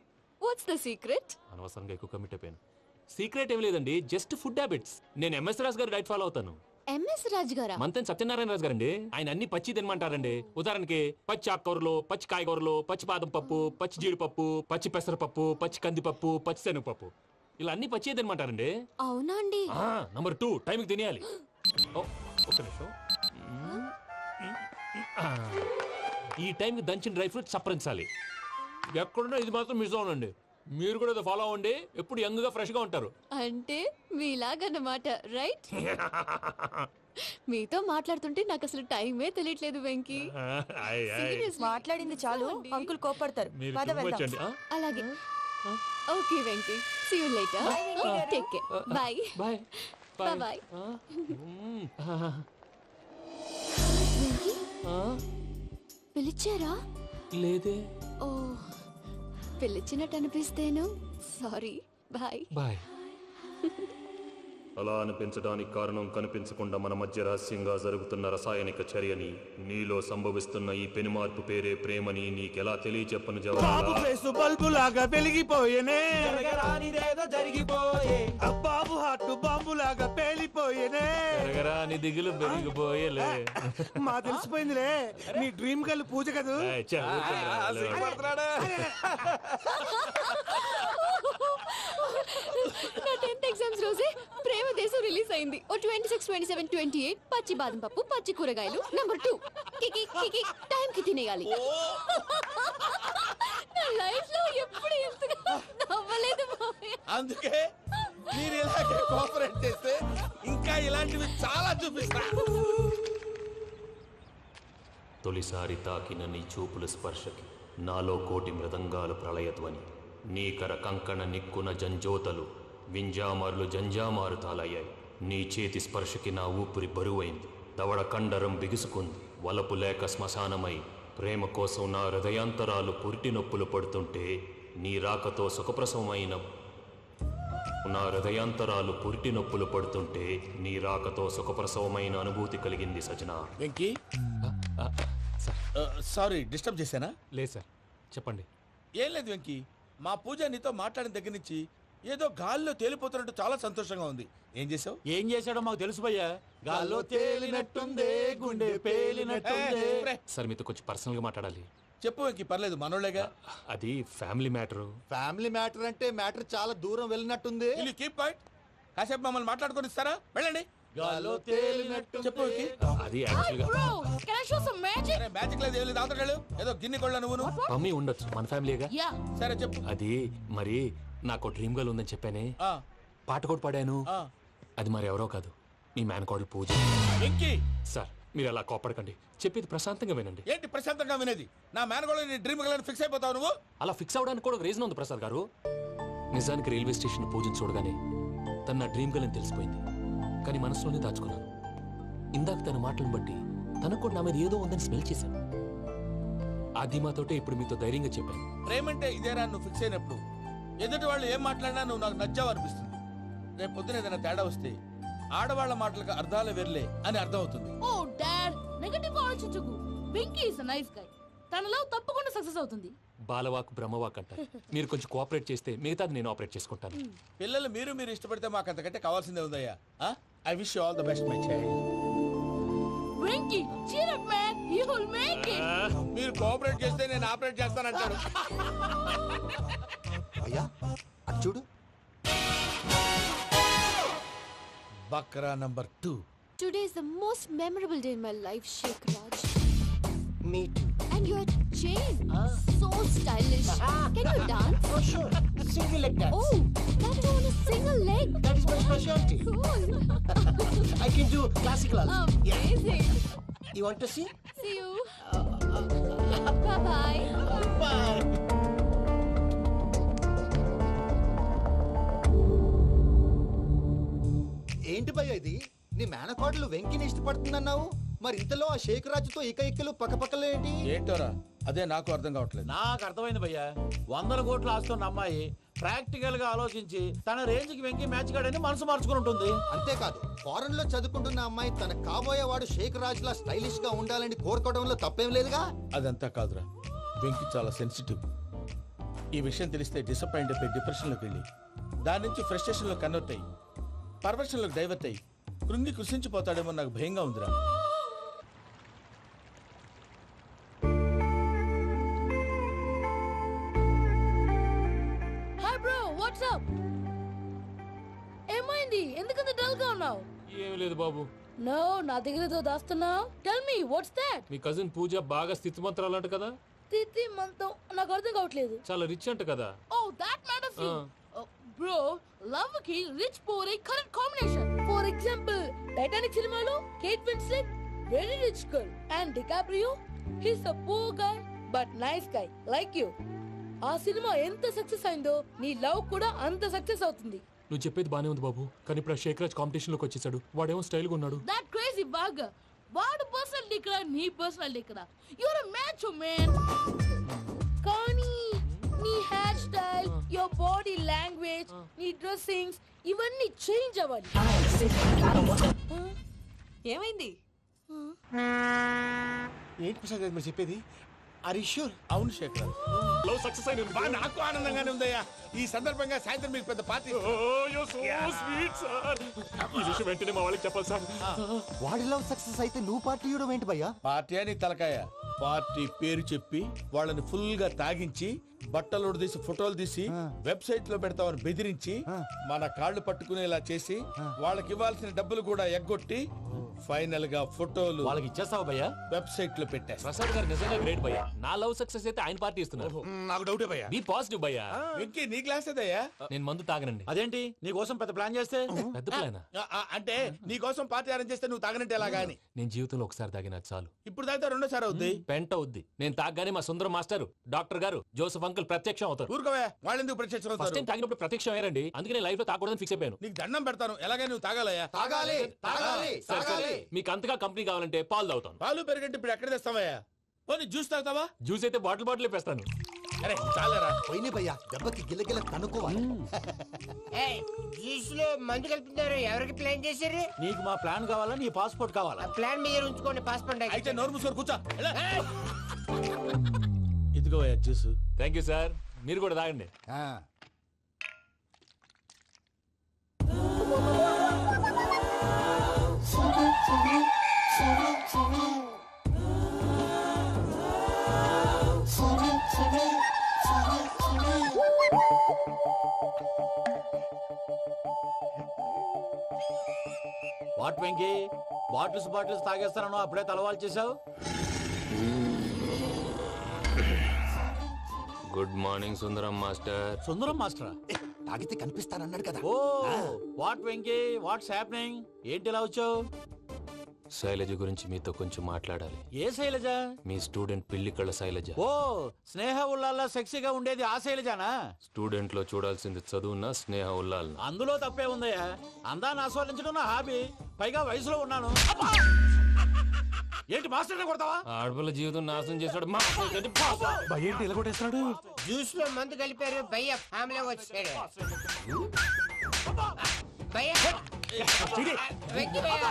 What's the secret? అనవసరంగా ఎక్కువ కమిట్ అయిపోయాను. సీక్రెట్ ఏం లేదండి, జస్ట్ ఫుడ్ హ్యాబిట్స్. నేను ఎంఎస్ రాజు గారు డైట్ ఫాలో అవుతాను. ఎంఎస్ రాజు గారా? మంతెన్ సత్యనారాయణ రాజు గారండి. ఆయన అన్ని పచ్చి తినమంటారండి. ఉదాహరణకి పచ్చి ఆకుకూరలు, పచ్చి కాయగూరలు, పచ్చి బాదం పప్పు, పచ్చి జీడిపప్పు, పచ్చి పెసరపప్పు, పచ్చి కందిపప్పు, పచ్చి శనగపప్పు, ఇలా అన్ని పచ్చి తినమంటారండి. అవునా అండి? నంబర్ 2, టైంకి తినేయాలి. ఒక్క నిమిషం. ఈ టైంకి దంచిన డ్రై ఫ్రూట్స్ సప్పరించాలి. ఎక్కడున్నా ఇది మాత్రం మిస్ అవునండి. మీరు కూడా ఫాలో అవ్వండి, ఎప్పుడు యంగ్ గా ఫ్రెష్ గా ఉంటారు. అంటే మీలాగన్నమాట, రైట్? మీతో మాట్లాడుతుంటే నాకు అసలు టైమే తెలియట్లేదు వెంకీ. Seriously. మాట్లాడింది చాలు, కూర్చోండి. అంకుల్ కోపడతారు. మీరు పద వెళ్దాం. వచ్చండి అలాగే. Okay Venky, see you later. Take care. Bye. Bye bye. Venky, పిలిచారా? లేదే. ఓ, పిలిచినట్టు అనిపిస్తేను. సారీ. బాయ్. బాయ్. అలా అనిపించడానికి కారణం కనిపించకుండా మన మధ్య రహస్యంగా జరుగుతున్న రసాయనిక చర్యని, నీలో సంభవిస్తున్న ఈ పెనుమార్పు పేరే ప్రేమని నీకెలా తెలియచెప్పను జవాబు. బల్బు లాగా వెలిగిపోయేనే, జరిగిపోయే బాబు హార్ట్ బాంబు లాగా పేలిపోయేనే. పెరగరాని దిగులు పెరిగిపోయలే. మా తెలిసిపోయిందిలే, నీ డ్రీమ్ గర్ల్ పూజ కదూ. నా 10th ఎగ్జామ్స్ రోజే ప్రేమ దేశం రిలీజ్ అయింది. ఓ 26, 27, 28 పచ్చి బాదం పప్పు, పచ్చి కూరగాయలు. నంబర్ 2 కికి కికి టైం కి తినేయాలి. నా లైఫ్ లో ఎప్పుడు ఇంతగా నవ్వలేదు మామయ్య. అందుకే మీరు ఇలాగే కోఆపరేట్ చేస్తే ఇంకా ఇలాంటివి చాలా చూపిస్తా. తొలిసారి తాకిన నీ చూపుల స్పర్శకి నాలో కోటి మృదంగాలు ప్రళయధ్వని, నీకర కంకణ నిక్కున జంజోతలు వింజామారులు జంజామారు తాలయ్యాయి. నీ చేతి స్పర్శకి నా ఊపిరి బరువైంది, దవడ కండరం బిగుసుకుంది. వలపు లేక శ్మశానమై ప్రేమ కోసం నా హృదయాంతరాలు పురిటి నొప్పులు పడుతుంటే, నీ రాకతో సుఖప్రసవమైన నా హృదయాంతరాలు పురిటి నొప్పులు పడుతుంటే నీ రాకతో సుఖప్రసవమైన అనుభూతి కలిగింది సజనా. వెంకీ, సారీ డిస్టర్బ్ చేశానా? లేదు సార్, చెప్పండి. ఏం లేదు వెంకీ, మా పూజ నీతో మాట్లాడిన దగ్గర నుంచి ఏదో గాల్లో తేలిపోతున్నట్టు చాలా సంతోషంగా ఉంది. ఏం చేసావు? ఏం చేశాడో మాకు తెలుసు భయ్యా. గాల్లో తేలినట్టుందే, గుండె పేలినట్టుందే. సార్ మీతో కొంచెం పర్సనల్ గా మాట్లాడాలి. చెప్పు వెంకీ, పర్లేదు, మనోళ్ళేగా. అది ఫ్యామిలీ మ్యాటరు. ఫ్యామిలీ మ్యాటర్ అంటే మ్యాటర్ చాలా దూరం వెళ్ళినట్టుంది. Keep point. కాసేపు మమ్మల్ని మాట్లాడుకొని ఇస్తారా? వెళ్ళండి. గాల్లో తేలినట్టు చెప్పు వెంకీ. అది యాక్చువల్గా మ్యాజిక్ లేదు, ఏం లేదు, ఆతడాడు ఏదో గిన్నె కొళ్ళ నువ్వు. మమ్మీ ఉండొచ్చు, మన ఫ్యామిలీగా. సరే చెప్పు. అది మరి నాకు డ్రీమ్ గర్ల్ ఉందని చెప్పానే, ఆ, పాట కూడా పాడాను. ఆ. అది మరి ఎవరో కాదు, మీ మేనకోడలు పూజ. వెంకీ, సార్ మీరు అలా కోపడకండి, చెప్పేది ప్రశాంతంగా వినండి. ఏంటి ప్రశాంతంగా వినేది? నా మేనగోళ నీ డ్రీమ్ గర్ల్ ఫిక్స్ అయిపోతావు నువ్వు. అలా ఫిక్స్ అవడానికి కూడా ఒక రీజన్ ఉంది ప్రసాద్ గారు. నిజానికి రైల్వే స్టేషన్ పూజను చూడగానే తన నా డ్రీమ్ గర్ల్ అని తెలిసిపోయింది, కానీ మనసులోనే దాచుకున్నాను. ఇందాక తన మాటలను బట్టి తనకు కూడా నా మీద ఏదో ఉందని స్మెల్ చేశాను. ఆ ధీమాతోటే ఇప్పుడు మీతో ధైర్యంగా చెప్పాను. ప్రేమంటే ఇదేరా నువ్వు ఫిక్స్ అయినప్పుడు ఎదుటి వాళ్ళు ఏం మాట్లాడినా నువ్వు నాకు నచ్చావు అనిపిస్తుంది. రేపు పొద్దున ఏదైనా తేడా వస్తే ఆడవాళ్ల మాటలకు అర్థాలు వెర్లే అని అర్థం అవుతుంది. ఓ డాడ్, నెగటివ్ ఆలోచించకు. Venky is a nice guy. తన లవ్ తప్పకుండా సక్సెస్ అవుతుంది. బాలవాక్ బ్రహ్మవాక్ అంటారు. మీరు కొంచెం కోఆపరేట్ చేస్తే మిగతాది నేను ఆపరేట్ చేసుకుంటాను. పిల్లలు మీరు ఇష్టపడితే మాకు అంతకంటే కావాల్సిందే ఉందయ్యా. I wish you all the best my child. Venky, cheer up man, you will make it. మీరు కోఆపరేట్ చేస్తే నేను ఆపరేట్ చేస్తానంటాడు. అయ్యా అటు చూడు. Bakra number 2. Today is the most memorable day in my life, Sheikh Raj. Me too. And your chain, so stylish. Can you dance? Oh sure. Single leg dance. Oh, that is on a single leg. That is my specialty. Cool. I can do classical also. Amazing. You want to see? See you. Bye-bye. Bye. ఏంటి భయ్య ఇది? నీ మేనకోడలు వెంకిని ఇష్టపడుతుందన్నావు, మరి ఇంతలో ఆ షేక్ రాజుతో ఇక్కలు పక్కపక్కలు ఏంటి? ఏంటోరా, అదే నాకు అర్థం కావట్లేదు. నాకు అర్థమైంది భయ్యా. 100 కోట్లు ఆస్తున్న అమ్మాయి ప్రాక్టికల్ గా ఆలోచించి తన రేంజ్ కి వెంకి మ్యాచ్ కాడని మనసు మార్చుకుని ఉంటుంది. అంతేకాదు, ఫారెన్ లో చదువుకుంటున్న అమ్మాయి తన కాబోయేవాడు షేక్ రాజ్ లా స్టైలిష్ గా ఉండాలని కోరుకోవడంలో తప్పేం లేదుగా. అదంతా కాదురా, వెంకి చాలా సెన్సిటివ్. ఈ విషయం తెలిస్తే డిసప్పాయింట్ అయిపోయి డిప్రెషన్ లోకి వెళ్ళి దాని నుంచి ఫ్రస్ట్రేషన్ లో కన్వర్ట్ అయ్యి పర్వర్షన్ లోకి డైవర్ట్ అయ్యి కృంగి కృషించిపోతాడేమో నాకు భయంగా ఉందిరా. Hi bro, what's up? ఏమైంది? ఎందుకంత డల్ గా ఉన్నావు? ఏమీ లేదు బాబు. నో, నా దగ్గర ఏదో దాస్తున్నావు. Tell me what's that? మీ కజిన్ పూజ బాగా స్థితిమంతరాలు అంట కదా. తిత్తి మంతం నాకు అర్థం కావట్లేదు. చాలా రిచ్ అంట కదా. Oh that matters. Bro, love కి rich poor correct combination. For example Titanic సినిమాలో Kate Winslet very rich girl and DiCaprio he's a poor guy but nice guy like you. ఆ సినిమా ఎంత సక్సెస్ అయిందో నీ లవ్ కూడా అంత సక్సెస్ అవుతుంది. నువ్వు చెప్పేది బానే ఉంది బాబు, కానీ ఇప్పుడు శేఖర్ రాజ్ కాంపిటీషన్ లోకి వచ్చేసాడు. వాడేమో స్టైల్ గా ఉన్నాడు. దట్ క్రేజీ బాగా వాడు పర్సనల్ ఇక్కడ నీ పర్సనల్ ఇక్కడ యూర్ అ మ్యాచ్ మ్యాన్. కానీ నీ hair style, your body language, నీ డ్రెస్సింగ్స్ ఇవన్నీ చేంజ్ అవ్వాలి. ఏమైంది? ఏంటి ప్రసాద్ గారు మీరు చెప్పేది? Are you sure? అవును శేఖర్, లవ్ సక్సెస్ అయింది. నాకు ఆనందంగానే ఉందయ్యా. ఈ సందర్భంగా సాయంత్రం మీకు పెద్ద పార్టీ. ఈ విషయం వెంటనే మా వాళ్ళకి చెప్పాలి సార్. వాడి లవ్ సక్సెస్ అయితే నువ్వు పార్టీ ఇవ్వడం ఏంటి భయ్యా? పార్టీ అని తలకాయ. పార్టీ పేరు చెప్పి వాళ్ళని ఫుల్ గా తాగించి బట్టలు తీసి ఫోటోలు తీసి వెబ్సైట్ లో పెడతామని బెదిరించి మన కాళ్ళు పట్టుకునేలా చేసి వాళ్ళకి ఇవ్వాల్సిన డబ్బులు కూడా ఎగ్గొట్టి ఫైనల్ గా ఫోటోలు వాళ్ళకి ఇచ్చేస్తావా భయ్యా? వెబ్సైట్ లో పెట్టేస్తా. ప్రసాద్ గారు నిజంగా గ్రేట్ భయ్యా. నా లవ్ సక్సెస్ అయితే ఆయన పార్టీ ఇస్తున్నారు. నాకు డౌటే భయ్యా. బీ పాజిటివ్ భయ్యా. వెంకీ నీ గ్లాస్ ఏదయ్యా? నేను మందు తాగనండి. అదేంటి నీ కోసం పెద్ద ప్లాన్ చేస్తే? పెద్ద ప్లాన్ అంటే నీ కోసం పార్టీ అరేంజ్ చేస్తే నువ్వు తాగనంటే ఎలాగా అని. నేను జీవితంలో ఒకసారి తాగినా చాలు. ఇప్పుడు తాగితే రెండోసారి అవుద్ది. పెంట అవుద్ది. నేను తాగగానే మా సుందరం మాస్టర్, డాక్టర్ గారు, జోసఫ్ అంకుల్ ప్రత్యక్షం అవుతారు. ఊరుకోవే, వాళ్ళు ఎందుకు ప్రత్యక్షం ఫస్ట్ అవుతారు? టైం తాగినప్పుడు ప్రత్యక్షం అయ్యారండి. అందుకే లైఫ్ లో తాగకూడదని ఫిక్స్ అయిపోయాను. నీకు దండం పెడతాను, ఎలాగైనా నువ్వు తాగాలయ్యా. తాగాలి తాగాలి సరే, సరే. తాగాలి. మీకు అంతగా కంపెనీ కావాలంటే పాలు తాగుతాను. పాలు పెరిగంటే ఇప్పుడు ఎక్కడ తెస్తావయ్యా? పోనీ జ్యూస్ తాగుతావా? జ్యూస్ అయితే బాటిల్ పెస్తాను. అరే చాలరా. పోయిన భయ్యా, దెబ్బకి గిల్లగిల్ల కనుక్కోవాలి. జ్యూస్ లో మందు కలుపుతున్నారు. ఎవరికి ప్లాన్ చేశారు? నీకు మా ప్లాన్ కావాలా, నీ పాస్పోర్ట్ కావాలా? ప్లాన్ మీద ఉంచుకోండి, పాస్పోర్ట్ అయితే నోరు మూసుకొని కూర్చో. ఇదిగో జ్యూస్. Thank you sir. మీరు కూడా తాగండి. వాట్ వెంకీ, బాటిల్స్ తాగేస్తానో అప్పుడే తలవాలు చేసావు. Good morning Sundaram master. Sundaram మాస్టరా? తాగితే కనిపిస్తానన్నాడు కదా. Oh what Venky, what's happening? ఏంటి ఇలా వచ్చావు? శైలజ గురించి మీతో కొంచెం మాట్లాడాలి. ఏ శైలజ? మీ స్టూడెంట్ పిల్లి కళ్ళ శైలజ. ఓ స్నేహ ఉల్లాల్లో సెక్సీగా ఉండేది ఆ శైలజానా? స్టూడెంట్ లో చూడాల్సింది చదువున స్నేహ ఉల్లాల్. అందులో తప్పే ఉందయ్యా. అందాన్ని ఆస్వాదించడం నా హాబీ. పైగా వయసులో ఉన్నాను. ఏంటి మాస్టర్ కొడతావా? ఆడపిల్ల జీవితం నాశనం చేశాడు. ఏంటి ఇలా కొట్టేస్తున్నాడు? జ్యూస్ లో మందు కలిపారు. భయ్య ఫ్యామిలీ వచ్చాడు. వెక్కి భయ్య,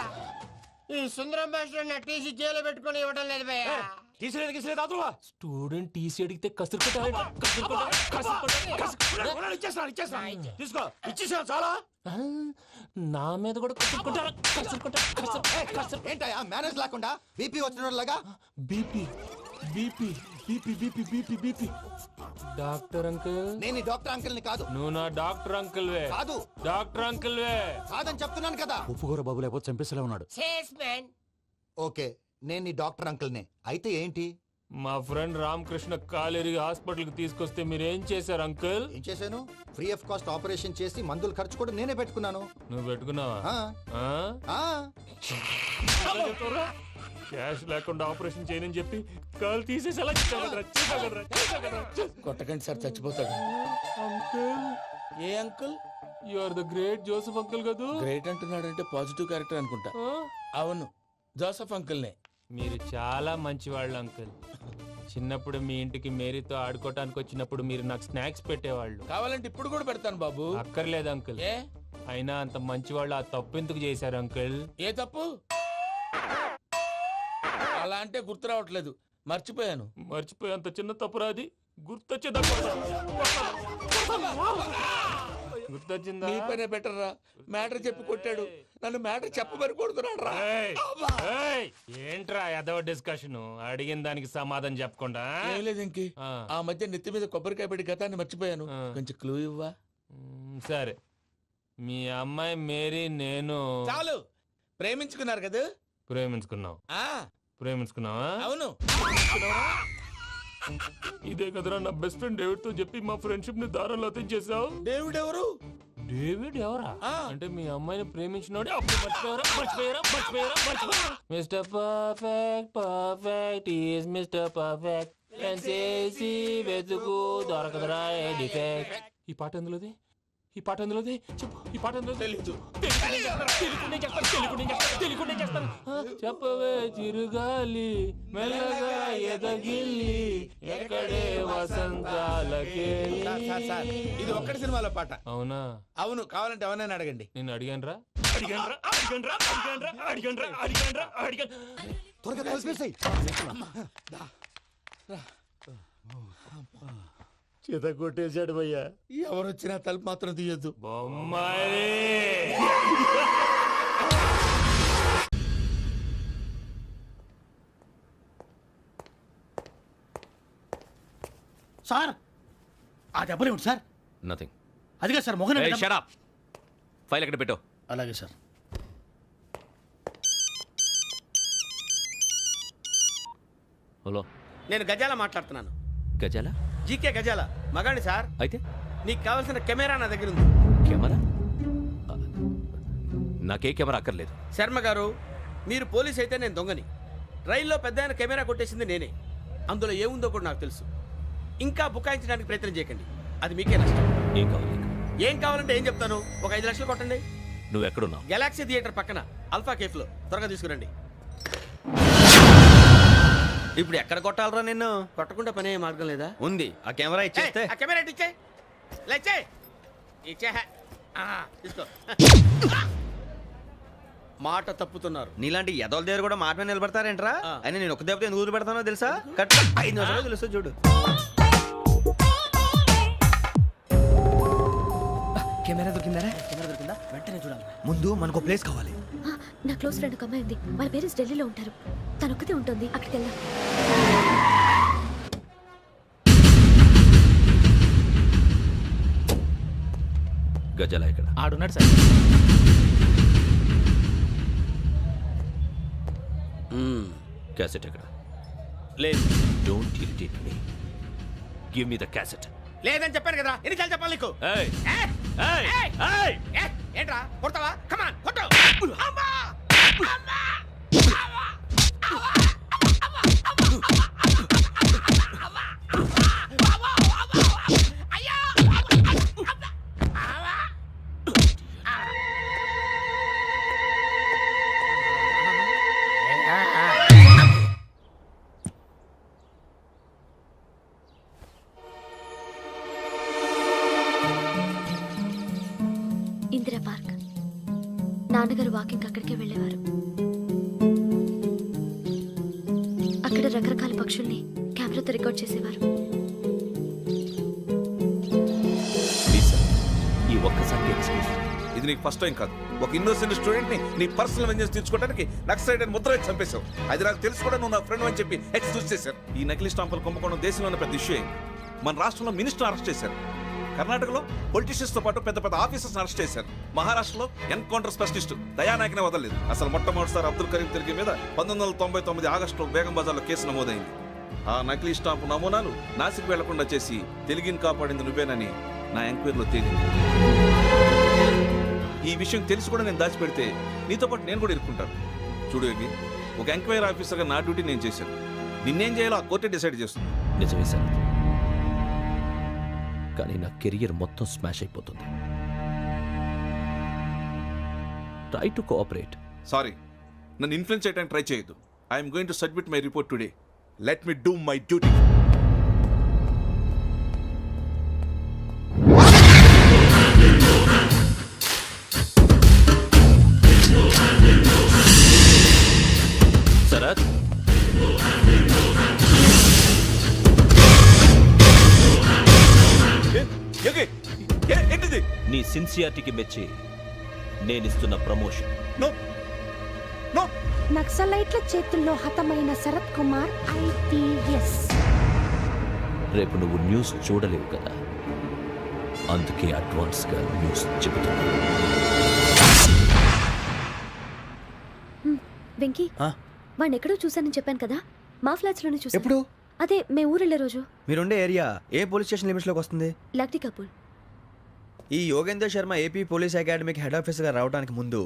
ఈ సుందరం మాస్టర్ నా టీసీ జైలు పెట్టుకుని ఇవ్వడం లేదు భయ్య. తీసిలేదు స్టూడెంట్ టీసీ అడిగితే కసురు తీసుకో, ఇచ్చేసా చాలా. నా మీద కూడా ఏంటయ్యా మేనేజ్ లేకుండా బీపీ వచ్చినలాగా? BP BP BP BP BP BP. Doctor uncle, నేను ఈ డాక్టర్ అంకుల్ ని కాదు. నువ్వు నా డాక్టర్ అంకుల్ వే. కాదు డాక్టర్ అంకుల్ వే. కాదని చెప్తున్నాను కదా. ఉప్పుకూర బాబు లేకపోతే చంపేసేలా ఉన్నాడు. ఓకే, నేను ఈ డాక్టర్ అంకుల్ నే. అయితే ఏంటి? మా ఫ్రెండ్ రామకృష్ణ కాలేరికి హాస్పిటల్ కి తీసుకొస్తే మీరు ఏం చేశారు అంకుల్? ఏం చేశాను? ఫ్రీ ఆఫ్ కాస్ట్ ఆపరేషన్ చేసి మందుల ఖర్చు కూడా నేనే పెట్టుకున్నాను. నువ్వు పెట్టుకున్నావా? క్యాష్ లేకుండా ఆపరేషన్ చేయనని చెప్పి కాలు తీసేసి అలా కొట్టకండి సార్, చచ్చిపోతాడు. అంకుల్, ఏ uncle? You are the great Joseph uncle కదూ. గ్రేట్ అంటున్నాడంటే పాజిటివ్ క్యారెక్టర్ అనుకుంటా. అవును, జోసఫ్ అంకుల్నే. మీరు చాలా మంచివాళ్ళు అంకుల్. చిన్నప్పుడు మీ ఇంటికి మేరీతో ఆడుకోవటానికి వచ్చినప్పుడు మీరు నాకు స్నాక్స్ పెట్టేవాళ్ళు. కావాలంటే ఇప్పుడు కూడా పెడతాను బాబు. అక్కర్లేదు అంకుల్. ఏ అయినా అంత మంచివాళ్ళు ఆ తప్పు ఎందుకు చేశారు అంకుల్? ఏ తప్పు? అలా అంటే గుర్తు రావట్లేదు, మర్చిపోయాను. మర్చిపోయేంత చిన్న తప్పురాది గుర్తొచ్చిందా? నీ పనే బెటర్ రా. మ్యాటర్ చెప్పి కొట్టాడు, నన్ను మ్యాటర్ చెప్పమని కొడుతున్నాడు రా. ఏంట్రా ఎదవ డిస్కషన్? అడిగిన దానికి సమాధానం చెప్పకుండా. ఏం లేదు ఇంకి, ఆ మధ్య నెత్తి మీద కొబ్బరికాయ పెట్టి గతాన్ని మర్చిపోయాను. కొంచెం క్లూ ఇవ్వా? సరే, మీ అమ్మాయి మేరీ నేను చాలు. ప్రేమించుకున్నారు కదా? ప్రేమించుకున్నావు. ప్రేమించుకున్నావా? అవును. ఇదే కదరా నా బెస్ట్ ఫ్రెండ్ డేవిడ్ తో చెప్పి మా ఫ్రెండ్షిప్ ని దారంలో అతించేసావు. డేవిడ్ ఎవరు? డేవిడ్ ఎవరా అంటే మీ అమ్మాయిని ప్రేమించినోడే అప్పుడు మర్చిపోయారా mister perfect perfect is mister perfect చేసి వెతుకు దొరకదురా డిఫెక్ట్. ఈ పాట ఎందులోది చెప్పు. ఈ పాట ఎందులో తెలీదు. చెప్పవే చిరుగాలి మెల్లగా ఎదగిల్లి ఎక్కడే వసంతాలకే. ఇది ఒక్కటి సినిమాలో పాట. అవునా? అవును, కావాలంటే ఎవరైనా అడగండి. నేను అడిగాను. త్వరగా కలిసిపేసాయి. చేత కొట్టేశాడు భయ్యా. ఎవరు వచ్చినా తలుపు మాత్రం తీయొద్దు. సార్ ఆ దెబ్బలేమిటి సార్? నథింగ్. అదిగా సార్ మొహన్ షట్ అప్. ఫైల్ ఎక్కడ పెట్టు. అలాగే సార్. హలో, నేను గజాల మాట్లాడుతున్నాను. గజాల? జీకే గజాల మగాడి సార్. అయితే నీకు కావాల్సిన కెమెరా నా దగ్గర ఉంది. కెమెరా? నాకే కెమెరా అక్కర్లేదు. శర్మ గారు, మీరు పోలీస్ అయితే నేను దొంగని. రైల్లో పెద్ద ఆయన కెమెరా కొట్టేసింది నేనే. అందులో ఏముందో కూడా నాకు తెలుసు. ఇంకా బుకాయించడానికి ప్రయత్నం చేయకండి, అది మీకే నష్టం. ఏం కావాలి? ఏం కావాలంటే ఏం చెప్తాను. ఒక 5 లక్షలు కొట్టండి. నువ్వు ఎక్కడున్నావు? గెలాక్సీ థియేటర్ పక్కన అల్ఫా కేఫ్ లో. త్వరగా తీసుకురండి. ఇప్పుడు ఎక్కడ కొట్టాలరా నిన్ను? కొట్టకుండా పనే మార్గం లేదా? ఉంది. ఆ కెమెరా ఇచ్చేస్తే. ఆ కెమెరా ఇచ్చే లేచే ఇచ్చే. తీసుకో. మాట తప్పుతున్నారు. నీలాంటి ఎదల దగ్గర కూడా మాట మీద నిలబడతారేంట్రా? అయినా నేను ఒక దెబ్బతో ఎందుకు ఊరు పెడతానో తెలుసా? కట్ 5 నిమిషాలు తెలుసు చూడు. కెమెరా దొరికిందా? వెంటనే చూడాలి. ముందు మనకు ప్లేస్ కావాలి. నా క్లోజ్ ఫ్రెండ్ ఒక అమ్మాయి ఉంది. వాళ్ళ పేరెంట్స్ ఢిల్లీలో ఉంటారు. తను ఒక్కతే ఉంటుంది. అక్కడికి వెళ్దాం. గజాల ఇక్కడ ఆడున్నాడు సార్. క్యాసెట్ ఎక్కడ? లేదు. Don't irritate me. Give me the cassette. లేదని చెప్పాను కదా, ఎన్నిసార్లు చెప్పాలి నీకు? ఏంట్రా కొడతావా? కమాన్ కొట్టు. అమ్మా! అమ్మా! ఇందిరా పార్క్. నాన్నగారు వాకింగ్ అక్కడికే వెళ్ళేవారు. అక్కడ రకరకాల పక్షుల్ని కెమెరాతో రికార్డ్ చేసేవారు. ఈ ఒక్కసారి ఎక్స్క్యూజ్. ఇది నీకు ఫస్ట్ టైం కాదు. ఒక ఇన్నోసెంట్ స్టూడెంట్ ని నీ పర్సనల్ వెంజెన్స్ తీర్చుకోవడానికి నక్సలైట్ అని ముద్ర వేసి చంపేశావు. అది నాకు తెలుసు కూడా నువ్వు నా ఫ్రెండ్ అని చెప్పి ఎక్స్క్యూజ్ చేశారు. ఈ నకిలీ స్టాంపులు కుంభకోణం దేశంలో ఉన్న పెద్ద ఇష్యూ అయింది. మన రాష్ట్రంలో మినిస్టర్ అరెస్ట్ చేశారు. కర్ణాటకలో పొలిటీషియన్స్ తో పాటు పెద్ద పెద్ద ఆఫీసర్స్ అరెస్ట్ చేశారు. మహారాష్ట్రలో ఎన్కౌంటర్ స్పెషలిస్ట్ దయానాయకనే వదలలేదు. అసలు మొట్టమొదటిసారి అబ్దుల్ కరీం తిరిగి మీద 1999 ఆగస్టులో బేగం బజార్లో కేసు నమోదైంది. ఆ నకిలీ స్టాంపు నమూనాలు నాసిక్ వెళ్లకుండా చేసి తెలుగుని కాపాడింది నువ్వేనని నా ఎంక్వైరీలో తేలింది. ఈ విషయం తెలిసి కూడా నేను దాచిపెడితే నీతో పాటు నేను కూడా ఇరుక్కుంటాను. చూడు యోగి, ఒక ఎంక్వైరీ ఆఫీసర్గా నా డ్యూటీ నేను చేశాను. నిన్నేం చేయాలో ఆ కోర్టే డిసైడ్ చేస్తుంది. నిజమే సార్, కానీ నా కెరియర్ మొత్తం స్మాష్ అయిపోతుంది. Try to cooperate. సారీ, నన్ను ఇన్ఫ్లుయెన్స్ చేయడానికి ట్రై చేయొద్దు. I'm going to submit my report today. Let me do my duty. Sarath, ఏంటిది? నీ సిన్సియారిటీకి మెచ్చి నేనిస్తున్న ప్రమోషన్. నక్సలైట్ల చేతుల్లో హతమైన శరత్ కుమార్ ఐపీఎస్. రేపు నువ్వు న్యూస్ చూడలేవు కదా, అందుకే అడ్వాన్స్ గా న్యూస్ చెబుతున్నా. వెంకీ, వాడిని ఎక్కడో చూశానని చెప్పాను కదా, మా ఫ్లాట్స్ లోనే చూసాను. ఎప్పుడు? అదే మేము ఊరెళ్ళే రోజు. మీరుండే ఏరియా ఏ పోలీస్ స్టేషన్ లిమిట్స్ లోకి వస్తుంది? లక్టీ కపూర్. ఈ యోగేందర్ శర్మ ఏపీ పోలీస్ అకాడమీకి హెడ్ ఆఫీసర్గా రావడానికి ముందు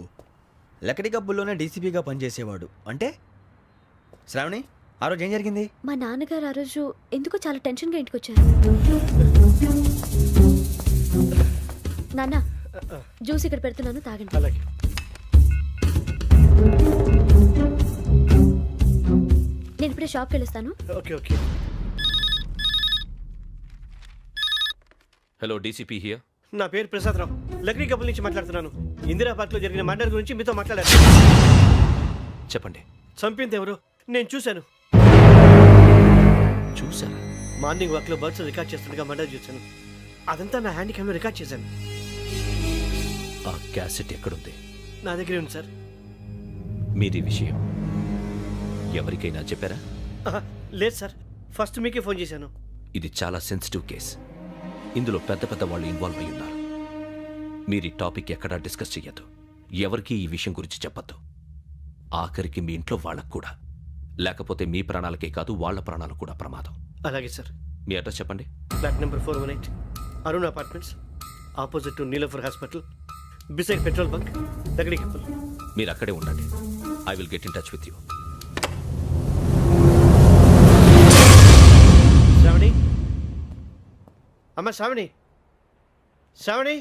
లకడి కబ్బుల్లోనే డీసీపీగా పనిచేసేవాడు. అంటే శ్రావణి, ఆ రోజు ఏం జరిగింది? మా నాన్నగారు ఆ రోజు ఎందుకో చాలా టెన్షన్గా ఇంటికి వచ్చారు. నాన్న, జ్యూస్ ఇక్కడ పెడుతున్నాను, తాగండి. అలాగే. నేను ఇప్పుడే షాప్కి వెళ్ళొస్తాను. Okay okay. Hello DCP here. నా పేరు ప్రసాదరావు, లక్డీ కపుల్ నుంచి మాట్లాడుతున్నాను. ఇందిరా పార్క్లో జరిగిన మర్డర్ గురించి మీతో మాట్లాడారు. చెప్పండి. చంపింది ఎవరు? నేను చూశాను. చూసారా? మార్నింగ్ వాక్లో బర్డ్స్ రికార్డ్ చేస్తుండగా మర్డర్ చూశాను. అదంతా నా హ్యాండ్ క్యామ్లో రికార్డ్ చేశాను. ఆ క్యాసెట్ ఎక్కడుంది? నా దగ్గరే ఉంది సార్. మీది విషయం ఎవరికైనా చెప్పారా? లేదు సార్, ఫస్ట్ మీకే ఫోన్ చేశాను. ఇది చాలా సెన్సిటివ్ కేస్. ఇందులో పెద్ద పెద్ద వాళ్ళు ఇన్వాల్వ్ అయి ఉన్నారు. మీరు ఈ టాపిక్ ఎక్కడా డిస్కస్ చెయ్యొద్దు. ఎవరికి ఈ విషయం గురించి చెప్పొద్దు. ఆఖరికి మీ ఇంట్లో వాళ్ళకు కూడా. లేకపోతే మీ ప్రాణాలకే కాదు, వాళ్ళ ప్రాణాలు కూడా ప్రమాదం. అలాగే సార్. మీ అడ్రస్ చెప్పండి. Flat number 418, Arun apartments, opposite to Niloufer hospital, beside petrol bunk, Lakdi Kapul. మీరు అక్కడే ఉండండి. I will get in touch with you. Sravani, అమ్మ శ్రావణి, శ్రావణి.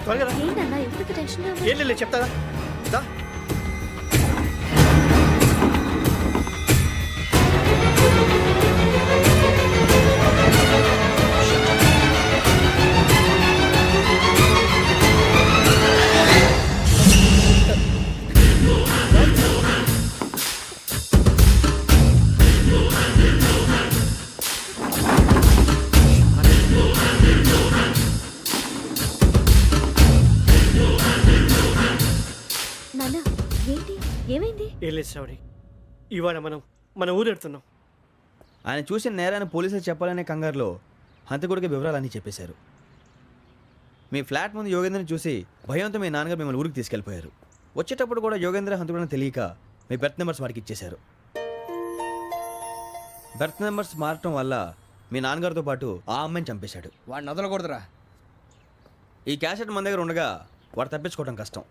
త్వరగా రా. ఏంటన్నా ఎందుకు టెన్షన్గా ఉన్నావు? ఏం లేదు, చెప్తారా? దా. నాన్న, ఏంటి, ఏమైంది? ఏం లేదు శ్రావణి, ఇవాళ మనం మన ఊరు వెళ్తున్నాం. ఆయన చూసిన నేరాన్ని పోలీసులు చెప్పాలనే కంగారులో హంతకుడికి వివరాలన్నీ చెప్పేశారు. మీ ఫ్లాట్ ముందు యోగేంద్రని చూసి భయంతో మీ నాన్నగారు మిమ్మల్ని ఊరికి తీసుకెళ్ళిపోయారు. వచ్చేటప్పుడు కూడా యోగేంద్ర హంతకుడని తెలియక మీ బెర్త్ నెంబర్స్ వాడికి ఇచ్చేశారు. బెర్త్ నెంబర్స్ మారటం వల్ల మీ నాన్నగారితో పాటు ఆ అమ్మాయిని చంపేశాడు. వాడిని వదలకూడదురా. ఈ క్యాసెట్ మన దగ్గర ఉండగా వాడు తప్పించుకోవడం కష్టం.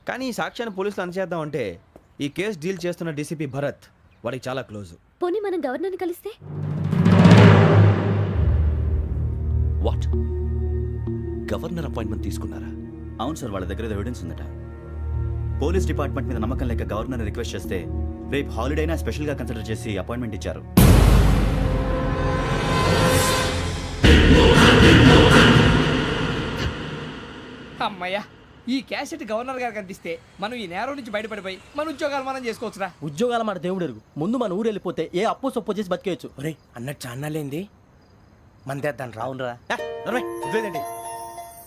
కానీ ఈ సాక్ష్యాన్ని పోలీసులు అందచేద్దామంటే ఈ కేసు డీల్ చేస్తున్న డీసీపీ భరత్ వాడికి చాలా క్లోజు. పోనీ మనం గవర్నర్ని కలిస్తే? వాట్? గవర్నర్ అపాయింట్మెంట్ తీసుకున్నారా? అవును సార్, వాళ్ళ దగ్గర ఎవిడెన్స్ ఉందట. పోలీస్ డిపార్ట్మెంట్ మీద నమ్మకం లేక గవర్నర్ రిక్వెస్ట్ చేస్తే రేపు హాలిడేనా స్పెషల్గా కన్సిడర్ చేసి అపాయింట్మెంట్ ఇచ్చారు. అమ్మయ్యా, ఈ క్యాసెట్ గవర్నర్ గారికి అందిస్తే మనం ఈ నేరం నుంచి బయటపడిపోయి మన ఉద్యోగాలు మనం చేసుకోవచ్చురా. ఉద్యోగాల మాట దేవుడు ఎరుగు. ముందు మన ఊరు వెళ్ళిపోతే ఏ అప్పు సొప్పు చేసి బతికేయచ్చు. ఒరే అన్నట్టు చాన్నాలేంది మందేద్దాం రా. అవునరా.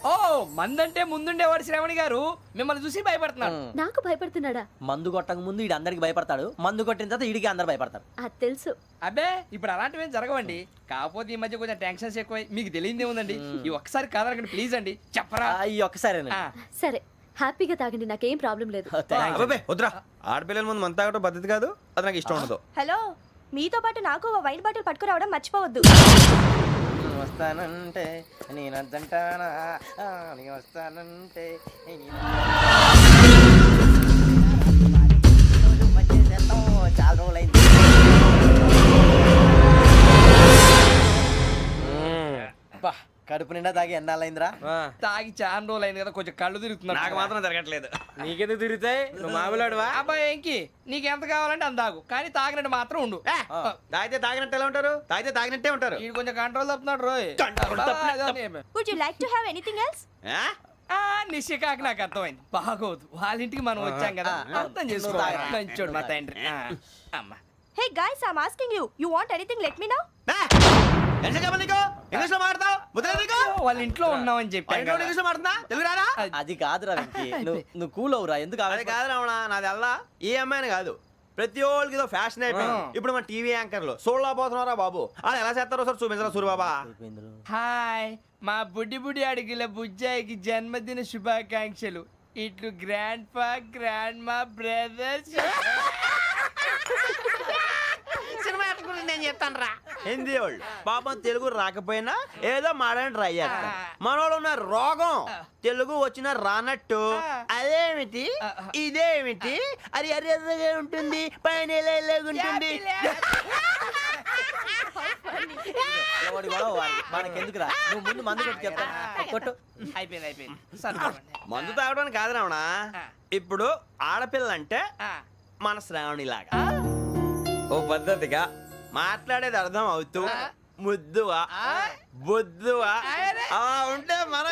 ఓ మందంటే ముందుండేవాడు శ్రావణి గారు మిమ్మల్ని చూసి భయపడుతున్నాడు. నాకు భయపడుతున్నాడా? మందు కొట్టక ముందు ఈడు అందరికి భయపడతాడు, మందు కొట్టిన తర్వాత ఈడికి అందరు భయపడతారు. అది తెలుసు. అబ్బే ఇప్పుడు అలాంటివి ఏం జరగవండి. కాకపోతే ఈ మధ్య కొంచెం టెన్షన్స్ ఎక్కువ, మీకు తెలియదే ఉందండి. ఈ ఒక్కసారి కాదనకండి ప్లీజ్ అండి, చెప్పరా? ఈ ఒక్కసారి సరే, హ్యాపీగా తాగండి, నాకేం ప్రాబ్లం లేదు. అబ్బాబే వద్దురా, ఆడపిల్లల ముందు మన తాగటం పద్ధతి కాదు, అది నాకు ఇష్టం ఉండదు. హలో, మీతో పాటు నాకు ఓ వైన్ బాటిల్ పట్టుకురావడం మర్చిపోవద్దు. వస్తానంటే నేనంటానా, వస్తానంటే చాలా రోజులైంది. కడుపు నిండా తాగి ఎన్నాళ్ళైందిరా? తాగి చాలా రోజులు అయింది కదా, కొంచెం కళ్ళు తిరుగుతున్నా. నాకు మాత్రం జరగట్లేదు. నీకెందుకు తిరుగుతాయి? నువ్వు మామిలాడువా? అబ్బాయి ఏంకి నీకు ఎంత కావాలంటే అంత తాగు, కానీ తాగినట్టు మాత్రం ఉండు. తాగితే తాగినట్టు ఎలా ఉంటారు? తాగితే తాగినట్టే ఉంటారు. వీడు కొంచెం కంట్రోల్ తప్పుతున్నాడు రోయ్. Would you like to have anything else? నిశ్చికాకి నాకు అర్థమైంది. బాగోదు, వాళ్ళ ఇంటికి మనం వచ్చాం కదా, అర్థం చేసుకోవాలి. మంచోడు మా తండ్రి. అమ్మా hey guys, I am asking you, you want anything let me know. English లో మాట్లాడతావు? వాళ్ళ ఇంట్లో ఉన్నామని చెప్పి ఇంగ్లీష్ లో మాట్లాడుతున్నా? తెలుగు రాదా? అది కాదురా వెంకీ, నువ్వు కూల్ అవురా. ఎందుకు అది కాదు రావణ, నాది అల్లా ఏ అమ్మాయిని కాదు, ప్రతి ఒళ్ళకి ఏదో ఫ్యాషన్ అయిపోయింది. ఇప్పుడు మన టీవీ యాంకర్లు సోళ్ళ పోతున్నారా బాబు, అది ఎలా చేస్తారో సార్ చూపించరా సూరిబాబా. హాయ్, మా బుడ్డి బుడి అడిగిల బుజ్జాయికి జన్మదిన శుభాకాంక్షలు. ఇట్లు గ్రాండ్ ఫా గ్రాండ్ మా బ్రదర్స్. సినిమా నేను చెప్తాను రా. హిందీ వాళ్ళు పాపం తెలుగు రాకపోయినా ఏదో మాడని ట్రై చేస్తారు. మనోళ్ళు ఉన్న రోగం తెలుగు వచ్చిన రానట్టు అదేమిటి ఇదేమిటి అది అర్రగా ఉంటుంది, పైన ఉంటుంది. మనకెందుకురా, నువ్వు ముందు మందు కొట్టు చెప్తాను. కొట్టు. అయిపోయింది. మందు తాగడానికి కాదు రావణ, ఇప్పుడు ఆడపిల్లంటే మన శ్రావణిలాగా ఓ పద్ధతిగా మాట్లాడేది అర్థం అవుతూ ముద్దువా బొద్దువా అలా ఉంటే మన